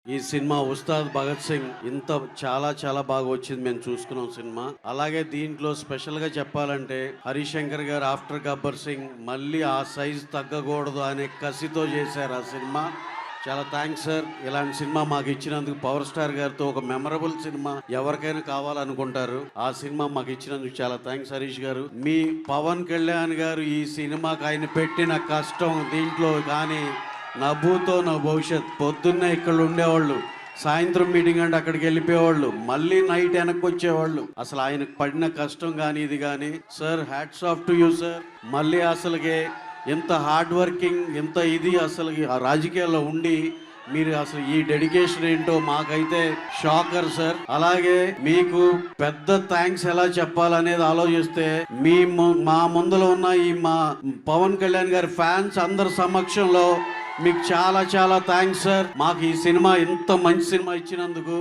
ఈ సినిమా ఉస్తాద్ భగత్ సింగ్ ఇంత చాలా బాగా వచ్చింది. మేము చూసుకున్నాం సినిమా. అలాగే దీంట్లో స్పెషల్ గా చెప్పాలంటే హరిశంకర్ గారు ఆఫ్టర్ గబ్బర్ సింగ్ మళ్ళీ ఆ సైజ్ తగ్గకూడదు అనే కసితో చేశారు ఆ సినిమా. చాలా థ్యాంక్స్ సార్. ఇలాంటి సినిమా మాకు ఇచ్చినందుకు. పవర్ స్టార్ గారితో ఒక మెమరబుల్ సినిమా ఎవరికైనా కావాలనుకుంటారు. ఆ సినిమా మాకు ఇచ్చినందుకు చాలా థ్యాంక్స్ హరీష్ గారు. మీ పవన్ కళ్యాణ్ గారు ఈ సినిమాకి ఆయన పెట్టిన కష్టం దీంట్లో కానీ నవ్వుతో నా భవిష్యత్. పొద్దున్నే ఇక్కడ ఉండేవాళ్ళు, సాయంత్రం మీటింగ్ అంటే అక్కడికి వెళ్ళిపోయేవాళ్ళు, మళ్ళీ నైట్ వెనక్కి వచ్చేవాళ్ళు. అసలు ఆయనకు పడిన కష్టం కానీ ఇది కానీ sir hats off to you sir. మళ్ళీ అసలుకి ఎంత హార్డ్ వర్కింగ్, ఎంత ఇది అసలు ఆ రాజకీయాల్లో ఉండి మీరు అసలు ఈ డెడికేషన్ ఏంటో మాకైతే షాకర్ సార్. అలాగే మీకు పెద్ద థ్యాంక్స్ ఎలా చెప్పాలనేది ఆలోచిస్తే మా ముందులో ఉన్న ఈ మా పవన్ కళ్యాణ్ గారి ఫ్యాన్స్ అందరి సమక్షంలో మీకు చాలా థ్యాంక్స్ సార్. మాకు ఈ సినిమా ఇంత మంచి సినిమా ఇచ్చినందుకు.